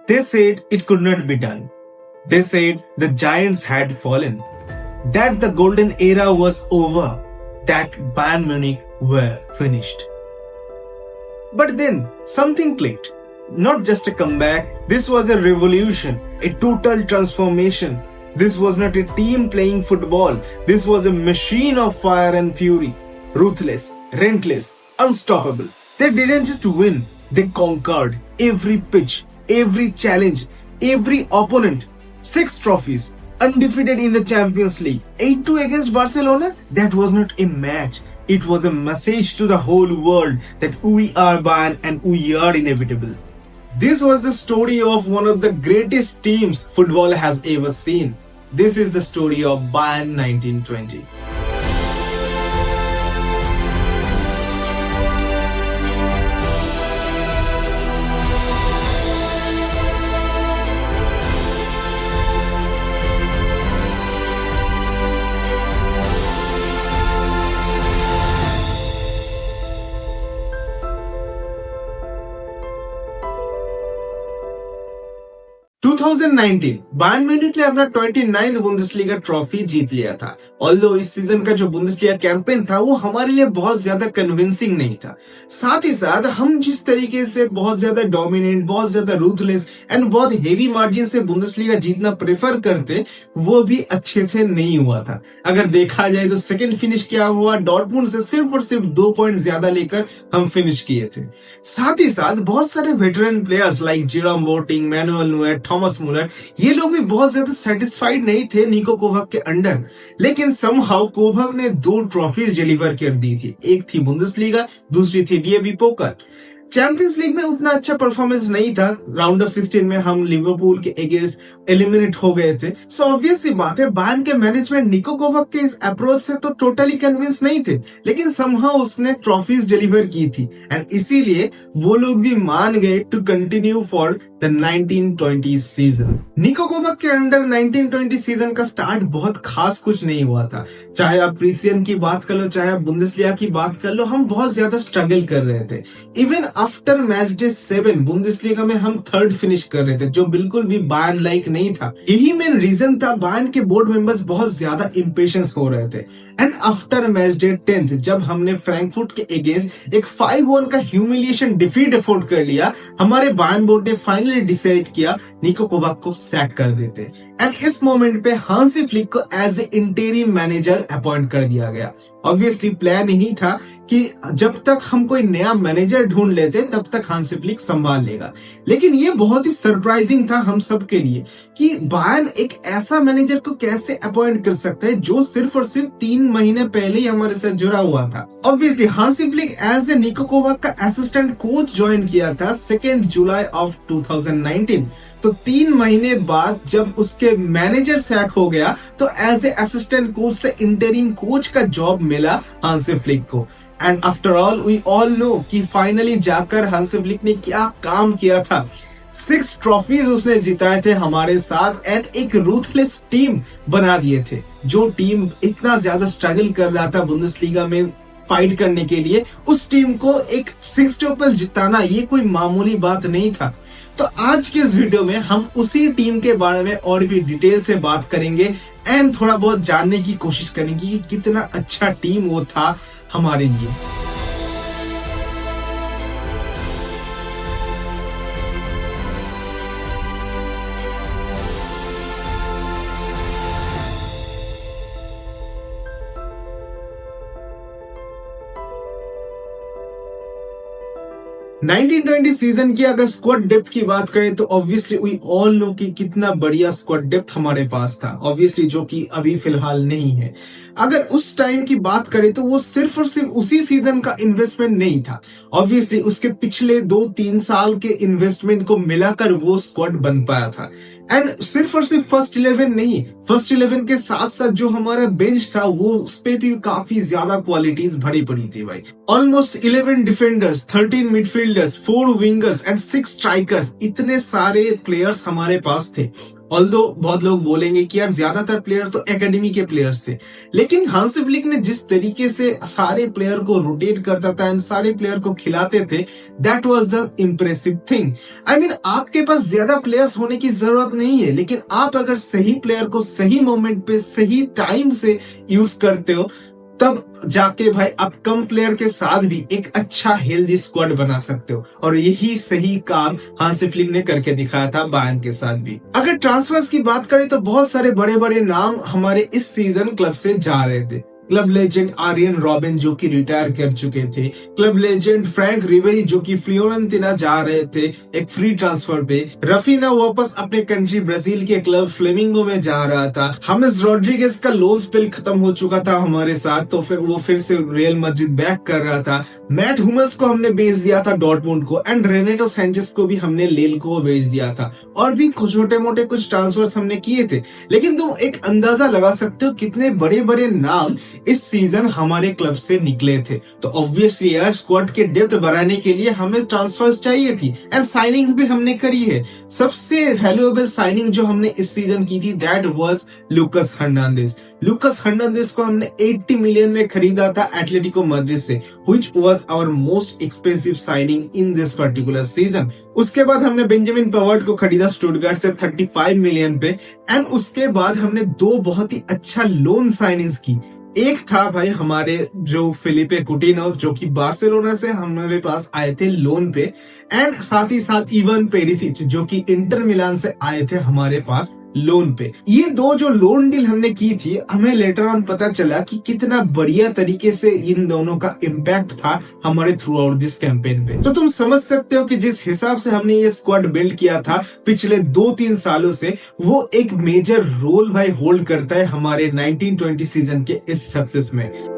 They said it could not be done. They said the giants had fallen, that the golden era was over, that Bayern Munich were finished. But then something clicked. Not just a comeback, this was a revolution, a total transformation. This was not a team playing football, this was a machine of fire and fury. Ruthless, relentless, unstoppable. They didn't just win, they conquered every pitch, every challenge, every opponent. 6 trophies, undefeated in the Champions League. 8-2 against Barcelona? That was not a match. It was a message to the whole world that we are Bayern and we are inevitable. This was the story of one of the greatest teams football has ever seen. This is the story of Bayern 1920. 2019 Bayern Munich ने अपना 29th Bundesliga trophy जीत लिया था। Although इस season का जो Bundesliga campaign था वो हमारे लिए बहुत ज्यादा कन्विंसिंग नहीं था। साथ ही साथ हम जिस तरीके से बहुत ज्यादा डोमिनेंट, बहुत ज्यादा रूथलेस एंड बहुत हेवी मार्जिन से बुंदेसलीगा जीतना प्रेफर करते, वो भी अच्छे से नहीं हुआ था। अगर देखा जाए तो सेकंड फिनिश क्या हुआ, डॉर्टमुंड से सिर्फ और सिर्फ 2 पॉइंट ज्यादा लेकर हम फिनिश किए थे। साथ ही साथ बहुत सारे veteran players like Jerome Boateng, Manuel Neuer, Thomas Muller, ये लोग भी बहुत ज्यादा सेटिस्फाइड नहीं थे निको कोवाक के अंडर। लेकिन समहाउ कोवाक ने 2 ट्रॉफीज डिलीवर कर दी थी। एक थी बुंदेसलीगा, दूसरी थी डीएबी पोकल। चैंपियंस लीग में उतना अच्छा परफॉर्मेंस नहीं था। राउंड ऑफ 16 में हम लिवरपूल के अगेंस्ट एलिमिनेट हो गए थे। सो ऑब्वियस सी बात है, बायर्न के मैनेजमेंट निको कोवाक के इस अप्रोच से तो टोटली कन्विंस नहीं थे, लेकिन समहाउ उसने ट्रॉफीज डिलीवर की थी एंड इसीलिए वो लोग भी मान गए to continue for the 1920 season. Niko Kovac के अंडर 1920 सीजन का स्टार्ट बहुत खास कुछ नहीं हुआ था। चाहे आप प्रीसीजन की बात कर लो, चाहे आप बुंदेसलीगा की बात कर लो, हम बहुत ज्यादा स्ट्रगल कर रहे थे। Even after match day 7 Bundesliga में हम 3rd फिनिश कर रहे थे, जो बिल्कुल भी बायर्न लाइक नहीं था। यही मेन रीजन था, बायर्न के बोर्ड मेंबर्स बहुत ज्यादा इंपेशेंस हो रहे थे। एंड आफ्टर मैच डे 10 जब हमने फ्रैंकफर्ट के अगेंस्ट एक 5-1 का ह्यूमिलिएशन डिफीट अफोर्ड कर लिया, हमारे बायर्न बोर्ड ने फाइनली डिसाइड किया निको कोवाक को सैक कर देते। एंड इस मोमेंट पे हांसी फ्लिक को as a interim manager appoint कर दिया गया। ऑब्वियसली प्लान यही था कि जब तक हम कोई नया मैनेजर ढूंढ लेते तब तक हांसी फ्लिक संभाल लेगा। लेकिन ये बहुत ही सरप्राइजिंग था हम सब के लिए कि बायर्न एक ऐसा मैनेजर को कैसे अपॉइंट कर सकता है जो सिर्फ और सिर्फ 3 महीने पहले ही हमारे साथ जुड़ा हुआ था। Obviously Hansi Flick as a Niko Kovac का असिस्टेंट कोच ज्वाइन किया था 2 जुलाई ऑफ 2019। तो 3 महीने बाद जब उसके मैनेजर सैक हो गया तो एज ए असिस्टेंट कोच से इंटरिम कोच का जॉब मिला हांसी फ्लिक को। And after all we all know कि फाइनली जाकर हांसी फ्लिक ने क्या काम किया था। 6 ट्रॉफीज उसने जिताए थे हमारे साथ एंड एक रूथलेस टीम बना दिए थे। जो टीम इतना ज्यादा स्ट्रगल कर रहा था बुंदेसलीगा में फाइट करने के लिए, उस टीम को एक 6 ट्रिपल जिताना ये कोई मामूली बात नहीं था। तो आज के इस वीडियो में हम उसी टीम के बारे में और भी डिटेल से बात करेंगे एंड थोड़ा बहुत जानने की कोशिश करेंगे कि कितना अच्छा टीम वो था हमारे लिए। 1920 सीजन की अगर स्क्वाड डेप्थ की बात करें तो ऑब्वियसली वी ऑल नो कि कितना बढ़िया स्क्वाड डेप्थ हमारे पास था, ऑब्वियसली जो कि अभी फिलहाल नहीं है। अगर उस टाइम की बात करें तो वो सिर्फ और सिर्फ उसी सीजन का इन्वेस्टमेंट नहीं था, ऑब्वियसली उसके पिछले 2-3 साल के इन्वेस्टमेंट को मिलाकर वो स्क्वाड बन पाया था। एंड सिर्फ और सिर्फ फर्स्ट 11 नहीं, फर्स्ट 11 के साथ साथ जो हमारा बेंच था वो उस पे भी काफी ज्यादा क्वालिटीज भरी पड़ी थी भाई। Almost 11 defenders, 13 midfielders, 4 wingers and 6 strikers, इतने सारे प्लेयर्स हमारे पास थे। ऑल्दो बहुत लोग बोलेंगे कि यार ज्यादातर प्लेयर तो एकेडमी के प्लेयर्स थे, लेकिन हांसी फ्लिक ने जिस तरीके से सारे प्लेयर को रोटेट करता था एंड सारे प्लेयर को खिलाते थे, that was the impressive thing. I mean आपके पास ज्यादा प्लेयर्स होने की जरूरत नहीं है, लेकिन आप अगर सही प्लेयर को सही मोमेंट पे सही टाइम से यूज करते हो, तब जाके भाई आप कम प्लेयर के साथ भी एक अच्छा हेल्दी स्क्वाड बना सकते हो। और यही सही काम हांसी फ्लिक ने करके दिखाया था बायर्न के साथ भी। अगर ट्रांसफर्स की बात करें तो बहुत सारे बड़े बड़े नाम हमारे इस सीजन क्लब से जा रहे थे। क्लब लेजेंड आर्यन रॉबिन जो कि रिटायर कर चुके थे, क्लब लेजेंड फ्रैंक रिवेरी जो कि फ्योरेंटीना जा रहे थे एक फ्री ट्रांसफर पे, रफीना वापस अपने कंट्री ब्राजील के क्लब फ्लेमिंगो में जा रहा था, हामेस रोड्रिगेज का लोन स्पेल खत्म हो चुका था हमारे साथ, तो फिर वो फिर से रियल मैड्रिड बैक कर रहा था, मैट हुमल्स को हमने बेच दिया था डॉर्टमुंड को, एंड रेनेटो सैंचेज को भी हमने लेल को बेच दिया था, और भी छोटे मोटे कुछ ट्रांसफर्स हमने किए थे। लेकिन तुम एक अंदाजा लगा सकते हो कितने बड़े बड़े नाम इस सीजन हमारे क्लब से निकले थे। तो ऑब्वियसली यार स्क्वाड के डेप्थ बढ़ाने के लिए हमें ट्रांसफर्स चाहिए थी, एंड साइनिंग्स भी हमने करी है। सबसे वैल्यूएबल साइनिंग जो हमने इस सीजन की थी that was Lucas Hernandez. Lucas Hernandez को हमने 80 मिलियन में खरीदा था एटलेटिको मैड्रिड से, which was our most expensive signing in this particular season. उसके बाद हमने बेंजामिन पेवर्ट को खरीदा स्टुटगार्ट से 35 मिलियन पे, एंड उसके बाद हमने दो बहुत ही अच्छा लोन साइनिंग्स की। एक था भाई हमारे जो फिलिपे कुटिनो जो कि बार्सिलोना से हमारे पास आए थे लोन पे, एंड साथ ही साथ इवन पेरिसिच जो कि इंटर मिलान से आए थे हमारे पास लोन पे। ये दो जो लोन डील हमने की थी, हमें लेटर ऑन पता चला कि कितना बढ़िया तरीके से इन दोनों का इम्पैक्ट था हमारे थ्रू आउट दिस कैंपेन पे। तो तुम समझ सकते हो कि जिस हिसाब से हमने ये स्क्वाड बिल्ड किया था पिछले 2-3 सालों से, वो एक मेजर रोल भाई होल्ड करता है हमारे 1920 सीजन के इस सक्सेस में।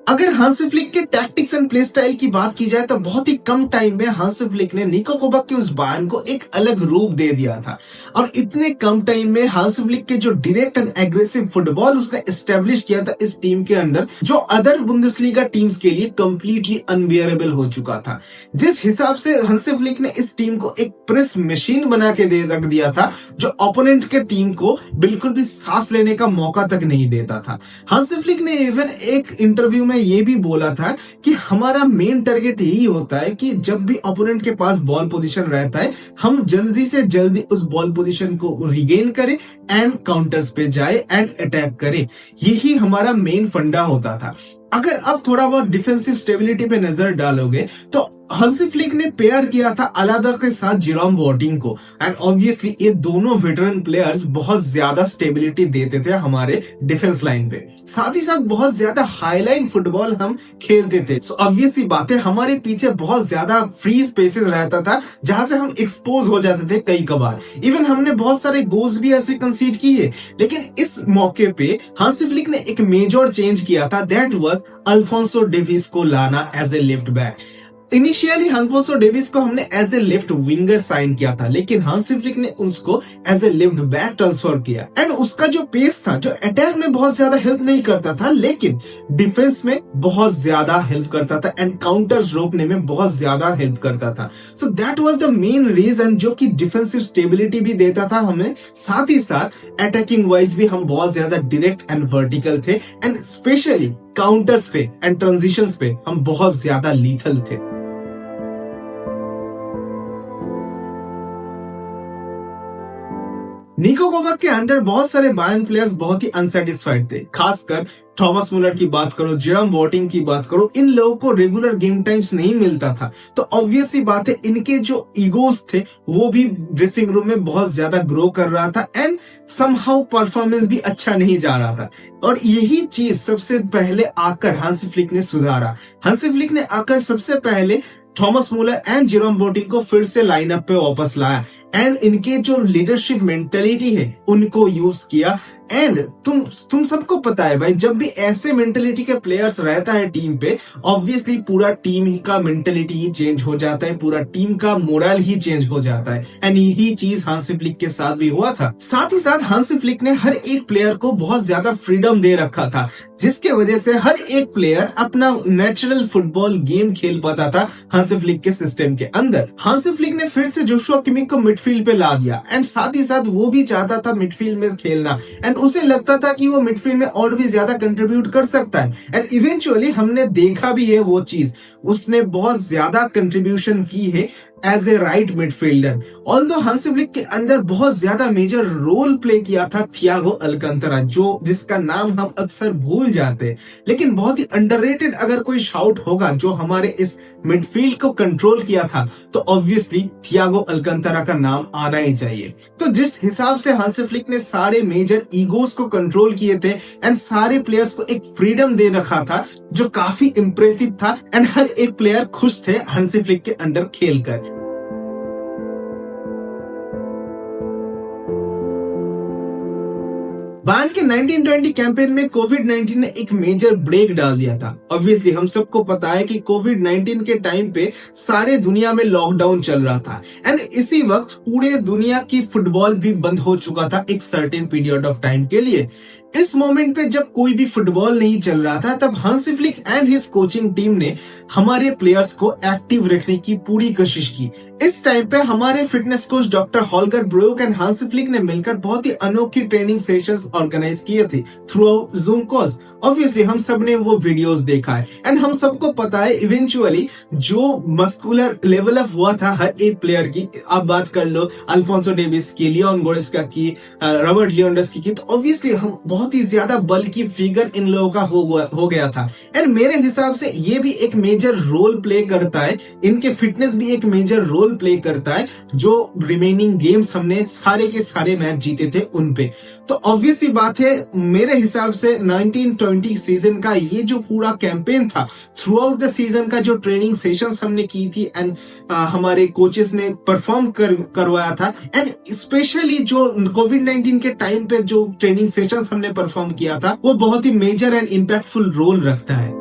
अगर हांसी फ्लिक के टैक्टिक्स एंड प्ले स्टाइल की बात की जाए तो बहुत ही कम टाइम में हांसी फ्लिक ने निको कोवाक के उस बायर्न को एक अलग रूप दे दिया था। और इतने कम टाइम में हांसी फ्लिक के जो डायरेक्ट एंड एग्रेसिव फुटबॉल उसने एस्टेब्लिश किया था इस टीम के अंदर, जो अदर बुंदेसलीगा टीम्स के लिए कंप्लीटली अनबियरेबल हो चुका था। जिस हिसाब से हांसी फ्लिक ने इस टीम को एक प्रेस मशीन बना के रख दिया था, जो ओपोनेंट के टीम को बिल्कुल भी सांस लेने का मौका तक नहीं देता था। हांसी फ्लिक ने इवन एक इंटरव्यू में ये भी बोला था कि हमारा मेन टारगेट यही होता है कि जब भी ओपोनेंट के पास बॉल पोजीशन रहता है, हम जल्दी से जल्दी उस बॉल पोजीशन को रिगेन करें एंड काउंटर्स पे जाए एंड अटैक करें। यही हमारा मेन फंडा होता था। अगर अब थोड़ा बहुत डिफेंसिव स्टेबिलिटी पे नजर डालोगे तो हांसी फ्लिक ने पेयर किया था अलाबा के साथ जेरोम बोटिंग को, एंड ऑब्वियसली ये दोनों वेटरन प्लेयर्स बहुत ज्यादा स्टेबिलिटी देते थे हमारे डिफेंस लाइन पे। साथ ही साथ बहुत ज्यादा हाईलाइन फुटबॉल हम खेलते थे। सो ऑब्वियसली बात है हमारे पीछे बहुत ज्यादा फ्री स्पेसेस रहता था जहां से हम एक्सपोज हो जाते थे कई कबार। इवन हमने बहुत सारे गोल्स भी ऐसे कंसीड किए। लेकिन इस मौके पे हांसी फ्लिक ने एक मेजर चेंज किया था, दैट वाज अल्फोंसो डेविस को लाना as a left back. Initially Alphonso Davies को हमने as a left winger sign किया था, लेकिन हांसी फ्लिक ने उसको as a left back transfer किया। एंड उसका जो पेस था, जो अटैक में बहुत ज्यादा हेल्प नहीं करता था, लेकिन डिफेंस में बहुत ज्यादा हेल्प करता था एंड काउंटर्स रोकने में बहुत ज्यादा हेल्प करता था। So that was the main reason, जो कि डिफेंसिव स्टेबिलिटी भी देता था हमें, साथ ही साथ अटैकिंग वाइज भी हम बहुत ज्यादा डायरेक्ट एंड वर्टिकल थे, एंड स्पेशली काउंटर्स पे एंड ट्रांजिशंस पे हम बहुत ज्यादा लीथल थे। निको कोवाक के अंडर बहुत सारे बायर्न प्लेयर्स बहुत ही अनसेटिस्फाइड थे। खासकर थॉमस मुलर की बात करो, जेरोम बोटिंग की बात करो, इन लोगों को रेगुलर गेम टाइम्स नहीं मिलता था। तो ऑब्वियसली बात है इनके जो ईगोस थे वो भी ड्रेसिंग रूम में बहुत ज्यादा ग्रो कर रहा था, एंड समहाउ परफॉर्मेंस भी अच्छा नहीं जा रहा था। और यही चीज सबसे पहले आकर हांसी फ्लिक ने सुधारा। हांसी फ्लिक ने आकर सबसे पहले Thomas Muller and Jerome boating को फिर से लाइनअप पे वापस लाया, एंड इनके जो लीडरशिप मेंटेलिटी है उनको यूज किया, एंड तुम सबको पता है भाई, जब भी ऐसे मेंटेलिटी के प्लेयर्स रहता है टीम पे, ऑब्वियसली पूरा टीम ही का मेंटेलिटी ही चेंज हो जाता है, पूरा टीम का मोरल ही चेंज हो जाता है। एंड यही चीज हांसी फ्लिक के साथ भी हुआ था। साथ ही साथ हांसी फ्लिक ने हर एक प्लेयर को बहुत ज्यादा फ्रीडम दे रखा था, जिसके वजह से हर एक प्लेयर अपना नेचुरल फुटबॉल गेम खेल पाता था हांसी फ्लिक के सिस्टम के अंदर। हांसी फ्लिक ने फिर से जोशुआ किमिक को मिडफील्ड पे ला दिया एंड साथ ही साथ वो भी चाहता था मिडफील्ड में खेलना एंड उसे लगता था कि वो मिडफील्ड में और भी ज्यादा कंट्रीब्यूट कर सकता है। एंड इवेंचुअली हमने देखा भी है वो चीज, उसने बहुत ज्यादा कंट्रीब्यूशन की है as a right midfielder. Although Hansi Flick के अंदर बहुत ज्यादा मेजर रोल प्ले किया था थियागो अल्कंतरा, जो जिसका नाम हम अक्सर भूल जाते हैं, लेकिन बहुत ही अंडररेटेड अगर कोई शाउट होगा जो हमारे इस मिडफील्ड को कंट्रोल किया था तो ऑब्वियसली थियागो अल्कंतरा का नाम आना ही चाहिए। तो जिस हिसाब से हांसी फ्लिक ने सारे मेजर ईगोस को कंट्रोल किए थे एंड सारे प्लेयर्स को एक फ्रीडम दे रखा था जो काफी इंप्रेसिव था एंड हर एक प्लेयर खुश थे हांसी फ्लिक के अंडर खेलकर। बायर्न के 1920 कैंपेन में कोविड-19 ने एक मेजर ब्रेक डाल दिया था। ऑब्वियसली हम सबको पता है कि कोविड-19 के टाइम पे सारे दुनिया में लॉकडाउन चल रहा था एंड इसी वक्त पूरे दुनिया की फुटबॉल भी बंद हो चुका था एक सर्टेन पीरियड ऑफ टाइम के लिए। इस मोमेंट पे जब कोई भी फुटबॉल नहीं चल रहा था, तब Hansi Flick and his coaching team ने हमारे प्लेयर्स को एक्टिव रखने की पूरी कोशिश की। इस टाइम पे हमारे fitness coach doctor Holger Broich and Hansi Flick ने मिलकर बहुत ही अनोखी ट्रेनिंग सेशंस ऑर्गेनाइज किए थे through out zoom calls. Obviously हम सब ने वो वीडियोस देखा है एंड हम सबको पता है इवेंचुअली जो मस्कुलर लेवल अप हुआ था हर एक प्लेयर की। आप बात कर लो अल्फोंसो डेविस की, लियोन गोरेस्का की, रॉबर्ट लियोंडस्की की, तो ऑब्वियसली हम बहुत ही ज्यादा बल्कि फिगर इन लोगों का हो गया था एंड मेरे हिसाब से ये भी एक मेजर रोल प्ले करता है, इनके फिटनेस भी एक मेजर रोल प्ले करता है जो रिमेनिंग गेम्स हमने सारे के सारे मैच जीते थे उन पे। तो ऑब्वियसली बात है मेरे हिसाब से 1920 सीजन का ये जो पूरा कैंपेन था, थ्रू आउट द सीजन का जो ट्रेनिंग सेशंस हमने की थी एंड हमारे कोचेस ने परफॉर्म करवाया था एंड स्पेशली जो कोविड-19 के टाइम पे जो ट्रेनिंग सेशंस हमने परफॉर्म किया था वो बहुत ही मेजर एंड इंपैक्टफुल रोल रखता है।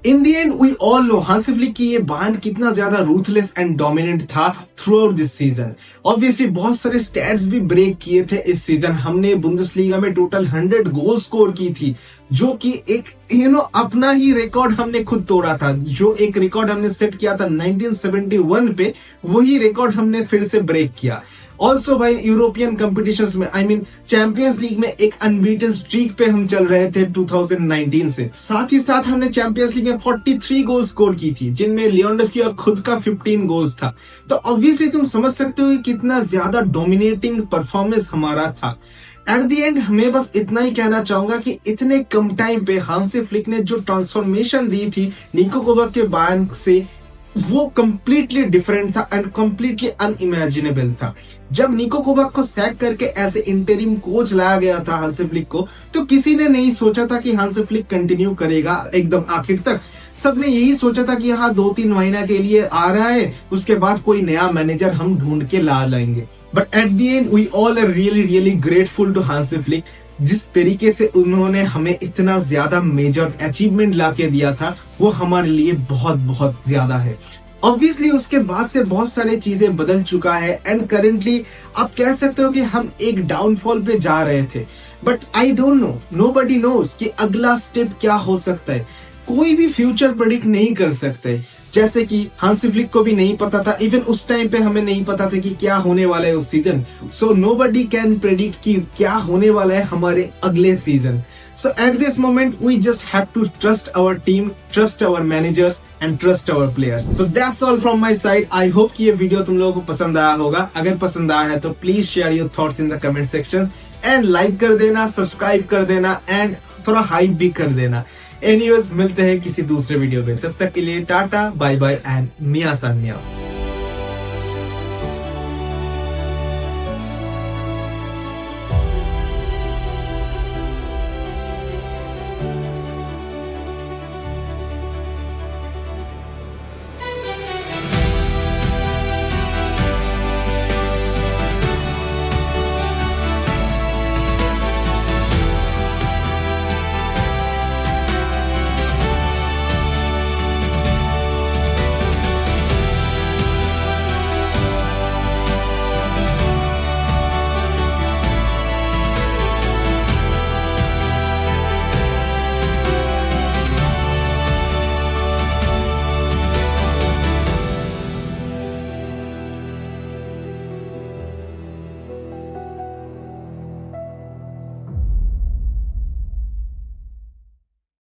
In the end we all know Hansi Flick की ये बायर्न कितना ज्यादा रूथलेस एंड डोमिनेंट था throughout this season. Obviously बहुत सारे स्टैट्स भी ब्रेक किए थे इस सीजन। हमने बुंदेसलीगा में टोटल 100 गोल स्कोर की थी, जो कि एक अपना ही रिकॉर्ड हमने खुद तोड़ा था। जो एक रिकॉर्ड हमने सेट किया था 1971 पे, वही रिकॉर्ड हमने फिर से ब्रेक किया। ऑल्सो भाई यूरोपियन कॉम्पिटिशंस में चैंपियंस लीग में एक अनबीटन स्ट्रीक पे हम चल रहे थे 2019 से। साथ ही साथ हमने चैंपियंस लीग में 43 गोल स्कोर की थी, जिनमें लियोंडस्की और खुद का 15 गोल्स था। तो ऑब्वियसली तुम समझ सकते हो कि कितना ज्यादा डोमिनेटिंग परफॉर्मेंस हमारा था। एट द एंड मैं बस इतना ही कहना चाहूंगा कि इतने कम टाइम पे हांसी फ्लिक ने जो ट्रांसफॉर्मेशन दी थी निको कोवाक के बायर्न से, वो कंप्लीटली डिफरेंट था एंड कंप्लीटली अनइमेजिनेबल था। जब निको कोवाक को सैक करके एज ए इंटरिम कोच लाया गया था हांसी फ्लिक को, तो किसी ने नहीं सोचा था कि हांसी फ्लिक कंटिन्यू करेगा एकदम आखिर तक। सबने यही सोचा था कि हाँ 2-3 महीना के लिए आ रहा है, उसके बाद कोई नया मैनेजर हम ढूंढ के ला लेंगे। But at the end we all are really grateful to Hansi Flick. जिस तरीके से उन्होंने हमें इतना ज्यादा मेजर अचीवमेंट लाके दिया था, वो हमारे लिए बहुत ज्यादा है। ऑब्वियसली उसके बाद से बहुत सारी चीजें बदल चुका है एंड करेंटली आप कह सकते हो कि हम एक डाउनफॉल पे जा रहे थे। But I don't know, nobody knows कि अगला स्टेप क्या हो सकता है। कोई भी फ्यूचर प्रेडिक्ट नहीं कर सकते, जैसे कि हांसी फ्लिक को भी नहीं पता था, इवन उस टाइम पे हमें नहीं पता था कि क्या होने वाला है उस season. So nobody can predict कि क्या होने वाला है हमारे अगले season. So at this moment we just have to trust our team, trust our managers and trust our players. So that's all from my side. I hope कि ये video तुम लोगों को पसंद आया होगा। अगर पसंद आया है तो please share your thoughts in the comment sections and like कर देना, सब्सक्राइब कर देना एंड थोड़ा हाइप भी कर देना। एनीवेज मिलते हैं किसी दूसरे वीडियो में, तब तक के लिए टाटा बाय बाय एंड मियां सान मियां।